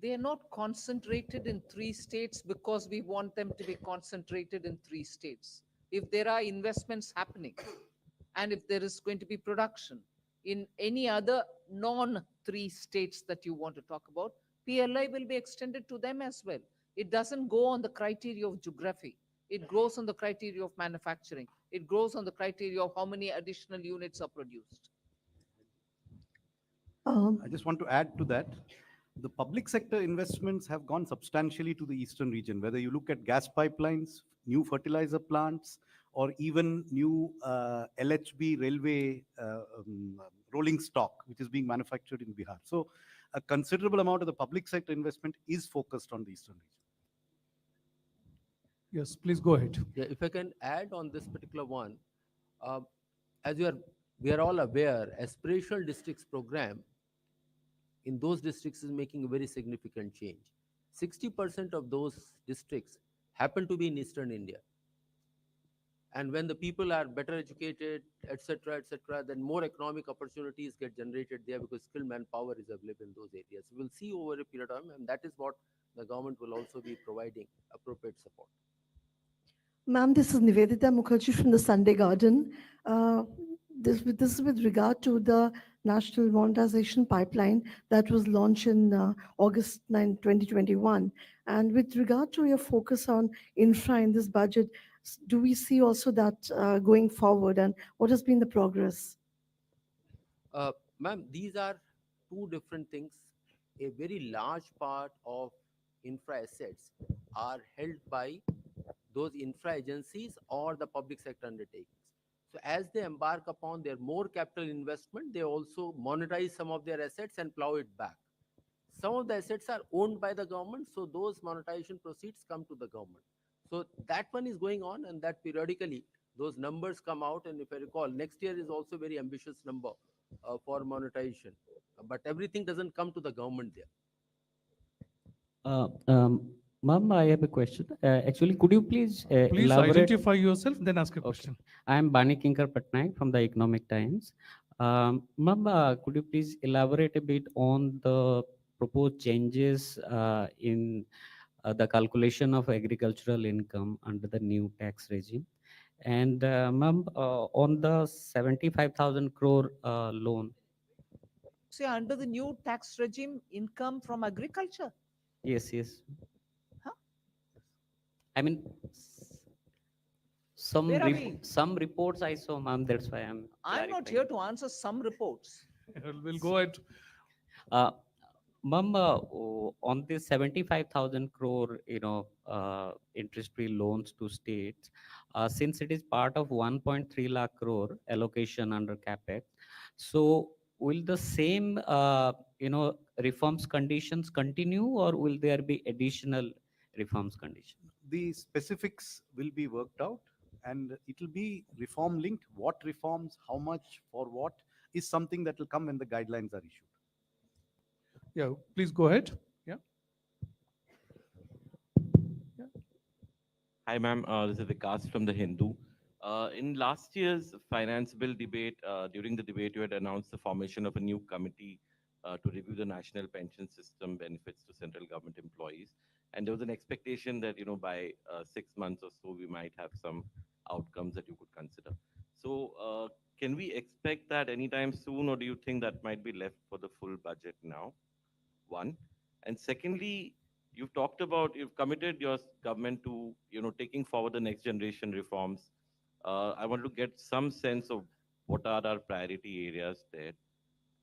They are not concentrated in 3 states because we want them to be concentrated in 3 states. If there are investments happening and if there is going to be production in any other non 3 states that you want to talk about, PLI will be extended to them as well. It doesn't go on the criteria of geography. It grows on the criteria of manufacturing. It grows on the criteria of how many additional units are produced. I just want to add to that. The public sector investments have gone substantially to the eastern region, whether you look at gas pipelines, new fertilizer plants, or even new LHB railway rolling stock, which is being manufactured in Bihar. So a considerable amount of the public sector investment is focused on the eastern region. Yes, please go ahead. Yeah, if I can add on this particular one, uh, as we are all aware, aspirational districts program in those districts is making a very significant change. 60% of those districts happen to be in eastern India. And when the people are better educated, etc., then more economic opportunities get generated there because skilled manpower is available in those areas. We'll see over a period of time, and that is what the government will also be providing appropriate support. Ma'am, this is Nivedita Mukherjee from the Sunday Garden. This is with regard to the National Monetization Pipeline that was launched in August 9, 2021. And with regard to your focus on infra in this budget, do we see also that going forward? And what has been the progress? Ma'am, these are two different things. A very large part of infra assets are held by those infra agencies or the public sector undertakings. So as they embark upon their more capital investment, they also monetize some of their assets and plow it back. Some of the assets are owned by the government, so those monetization proceeds come to the government. So that one is going on, and that periodically those numbers come out. And if I recall, next year is also a very ambitious number for monetization. But everything doesn't come to the government there. Uh, um, Ma'am, I have a question. Actually, could you please Please elaborate? identify yourself, then ask a Okay. question. I am Bani Kinkar Patnaik from the Economic Times. Ma'am, could you please elaborate a bit on the proposed changes in the calculation of agricultural income under the new tax regime? And ma'am, on the 75,000 crore loan. Say, under the new tax regime, income from agriculture. Yes, yes. Huh? I mean, Where are we? some reports I saw, ma'am. That's why I'm not here to answer some reports. We'll go ahead. Ma'am, on this 75,000 crore, interest-free loans to states, since it is part of 1.3 lakh crore allocation under capex, so will the same, reforms conditions continue, or will there be additional reforms conditions? The specifics will be worked out, and it will be reform linked. What reforms, how much, for what, is something that will come when the guidelines are issued. Yeah, please go ahead. Yeah. Hi, ma'am. This is Vikas from The Hindu. In last year's finance bill debate, during the debate, you had announced the formation of a new committee to review the national pension system benefits to central government employees. And there was an expectation that, by 6 months or so, we might have some outcomes that you could consider. So can we expect that anytime soon, or do you think that might be left for the full budget now? One. And secondly, you've committed your government to, taking forward the next generation reforms. I want to get some sense of what are our priority areas there.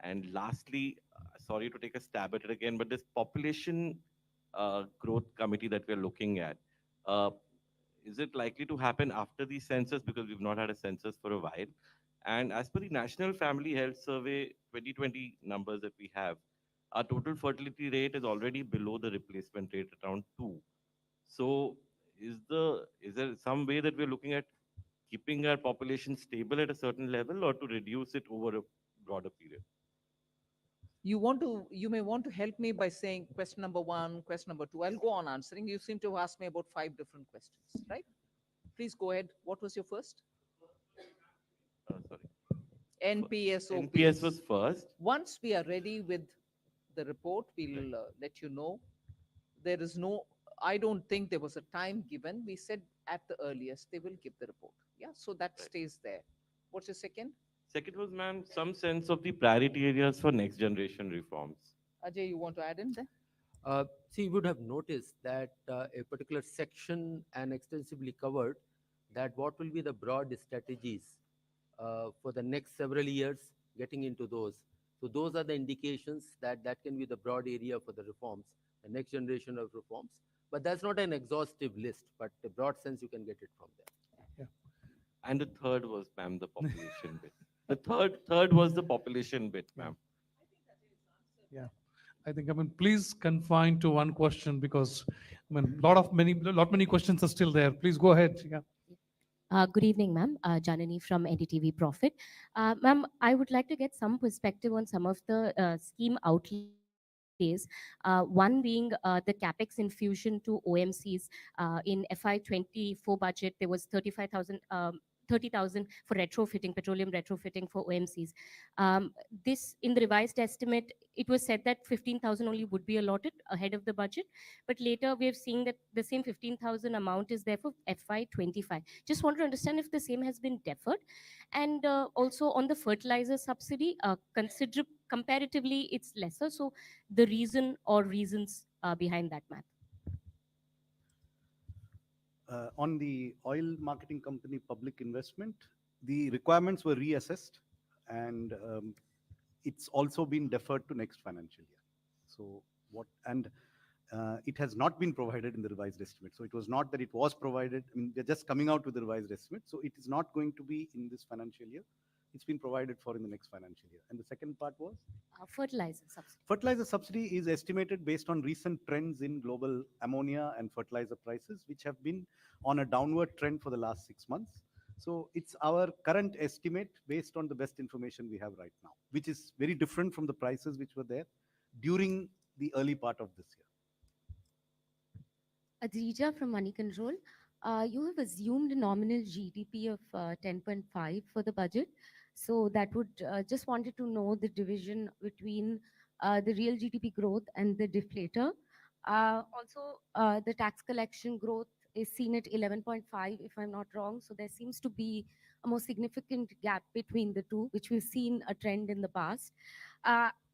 And lastly, sorry to take a stab at it again, but this population growth committee that we're looking at, is it likely to happen after the census? Because we've not had a census for a while. And as per the National Family Health Survey 2020 numbers that we have, our total fertility rate is already below the replacement rate, around 2. So is there some way that we're looking at keeping our population stable at a certain level or to reduce it over a broader period? You may want to help me by saying question number one, question number two. I'll go on answering. You seem to have asked me about 5 different questions, right? Please go ahead. What was your first? Sorry. NPS, NPS OPS. was first. Once we are ready with the report, we'll let you know. There is no, I don't think there was a time given. We said at the earliest they will give the report. Yeah, so that stays there. What's your second? Second was, ma'am, some sense of the priority areas for next generation reforms. Ajay, you want to add in there? See, you would have noticed that a particular section and extensively covered that what will be the broad strategies for the next several years, getting into those. So those are the indications that that can be the broad area for the reforms, the next generation of reforms. But that's not an exhaustive list, but a broad sense you can get it from there. And the third was, ma'am, the population bit. The third was the population bit, ma'am. Yeah. I think, please confine to one question because, many questions are still there. Please go ahead. Yeah. Good evening, ma'am. Janani from NDTV Profit. Ma'am, I would like to get some perspective on some of the scheme outlays. One being the capex infusion to OMCs. In FY24 budget, there was 30,000 for retrofitting, petroleum retrofitting for OMCs. This, in the revised estimate, it was said that 15,000 only would be allotted ahead of the budget. But later we have seen that the same 15,000 amount is there for FY25. Just want to understand if the same has been deferred. And also on the fertilizer subsidy, comparatively, it's lesser. So the reason or reasons behind that math. On the oil marketing company public investment, the requirements were reassessed and it's also been deferred to next financial year. So it has not been provided in the revised estimate. So it was not that it was provided. I mean, they're just coming out with the revised estimate. So it is not going to be in this financial year. It's been provided for in the next financial year. And the second part was? Fertilizer subsidy. Fertilizer subsidy is estimated based on recent trends in global ammonia and fertilizer prices, which have been on a downward trend for the last 6 months. So it's our current estimate based on the best information we have right now, which is very different from the prices which were there during the early part of this year. Adrija from Money Control. You have assumed a nominal GDP of 10.5 for the budget. So that would just wanted to know the division between the real GDP growth and the deflator. Also, the tax collection growth is seen at 11.5, if I'm not wrong. So there seems to be a more significant gap between the two, which we've seen a trend in the past.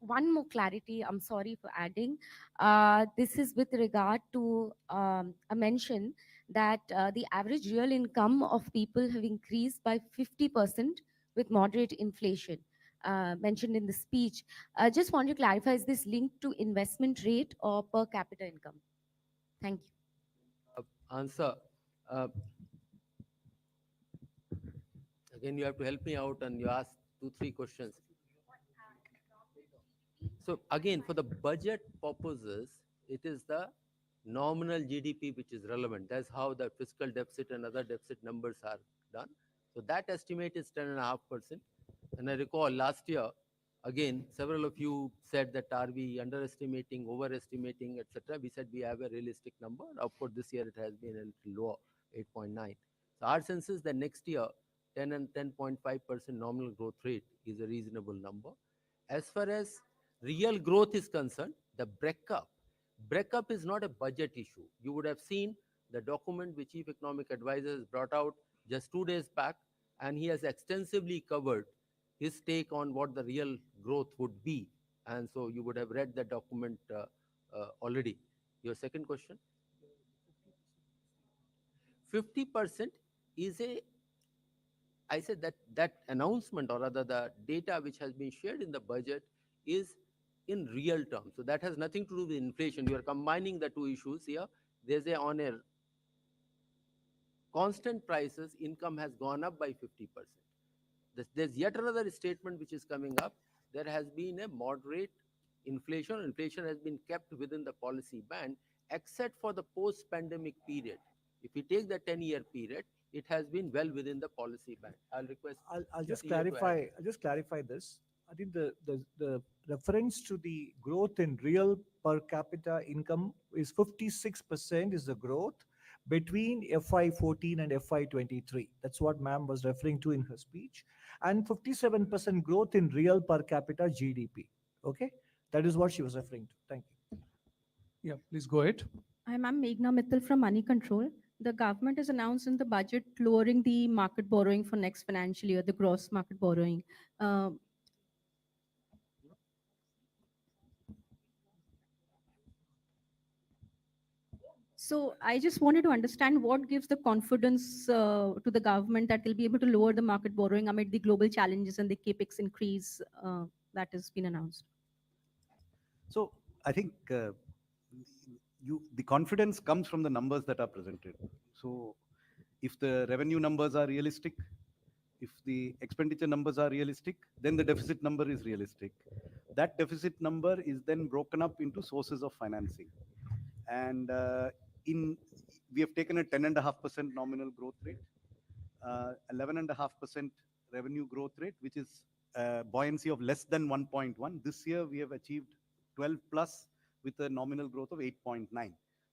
One more clarity, I'm sorry for adding. This is with regard to a mention that the average real income of people have increased by 50% with moderate inflation. Mentioned in the speech. Just want to clarify, is this linked to investment rate or per capita income? Thank you. Answer. Again, you have to help me out and you ask 2-3 questions. So again, for the budget purposes, it is the nominal GDP which is relevant. That's how the fiscal deficit and other deficit numbers are done. So that estimate is 10.5%. And I recall last year, again, several of you said that are we underestimating, overestimating, etc. We said we have a realistic number. Of course, this year it has been a little lower, 8.9. So our sense is that next year, 10 and 10.5% nominal growth rate is a reasonable number. As far as real growth is concerned, the breakup is not a budget issue. You would have seen the document which Chief Economic Advisor has brought out just 2 days back, and he has extensively covered his take on what the real growth would be. And so you would have read the document already. Your second question? 50% is I said that announcement, or rather the data which has been shared in the budget, is in real terms. So that has nothing to do with inflation. You are combining the two issues here. There's on a constant prices, income has gone up by 50%. There's yet another statement which is coming up. There has been a moderate inflation. Inflation has been kept within the policy band, except for the post-pandemic period. If you take the 10-year period, it has been well within the policy band. I'll request. I'll just CEO to add. clarify. I'll just clarify this. I think the reference to the growth in real per capita income is 56% is the growth between FY14 and FY23. That's what ma'am was referring to in her speech, and 57% growth in real per capita GDP. Okay, that is what she was referring to. Thank you. Yeah, please go ahead. I'm Meghna Mittal from Money Control. The government has announced in the budget lowering the market borrowing for next financial year, the gross market borrowing. Uh, So I just wanted to understand what gives the confidence to the government that they'll be able to lower the market borrowing amid the global challenges and the capex increase that has been announced. So I think the confidence comes from the numbers that are presented. So if the revenue numbers are realistic, if the expenditure numbers are realistic, then the deficit number is realistic. That deficit number is then broken up into sources of financing. And we have taken a 10.5% nominal growth rate, 11.5% revenue growth rate, which is buoyancy of less than 1.1. This year we have achieved 12 plus with a nominal growth of 8.9.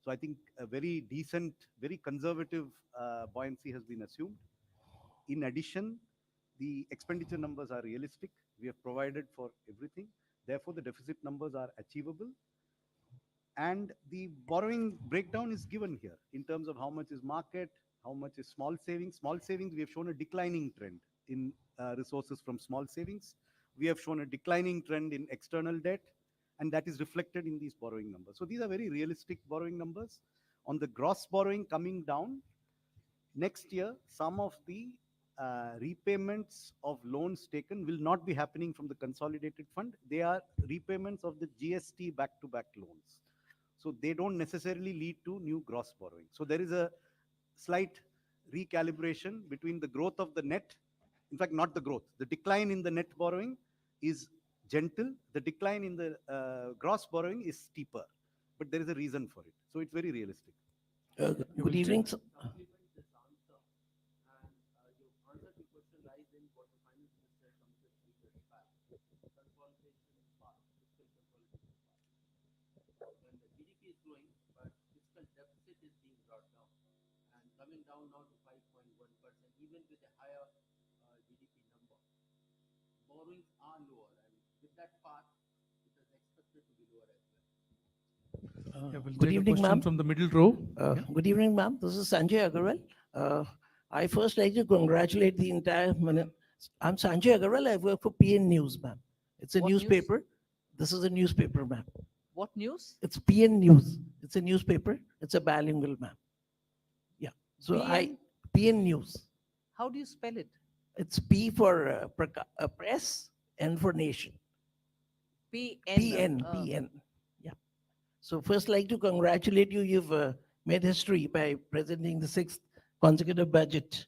So I think a very decent, very conservative buoyancy has been assumed. In addition, the expenditure numbers are realistic. We have provided for everything. Therefore, the deficit numbers are achievable. And the borrowing breakdown is given here in terms of how much is market, how much is small savings. Small savings, we have shown a declining trend in resources from small savings. We have shown a declining trend in external debt, and that is reflected in these borrowing numbers. So these are very realistic borrowing numbers. On the gross borrowing coming down, next year, some of the repayments of loans taken will not be happening from the consolidated fund. They are repayments of the GST back-to-back loans. So they don't necessarily lead to new gross borrowing. So there is a slight recalibration between the growth of the net, in fact, not the growth, the decline in the net borrowing is gentle. The decline in the gross borrowing is steeper, but there is a reason for it. So it's very realistic. Good evening. Coming down now to 5.1%, even with a higher GDP number. Borrowings are lower, and with that part, it is expected to be lower as well. Yeah, we'll Good take a evening, question ma'am. from the middle row. Good evening, ma'am. This is Sanjay Agarwal. I first like to congratulate the entire. I'm Sanjay Agarwal. I work for PN News, ma'am. It's a What news? newspaper. This is a newspaper, ma'am. What news? It's PN News. It's a newspaper. It's a bilingual, ma'am. Yeah. So PN? PN News. How do you spell it? It's P for press, N for nation. PN. PN. Yeah. So first, like to congratulate you. You've made history by presenting the 6th consecutive budget.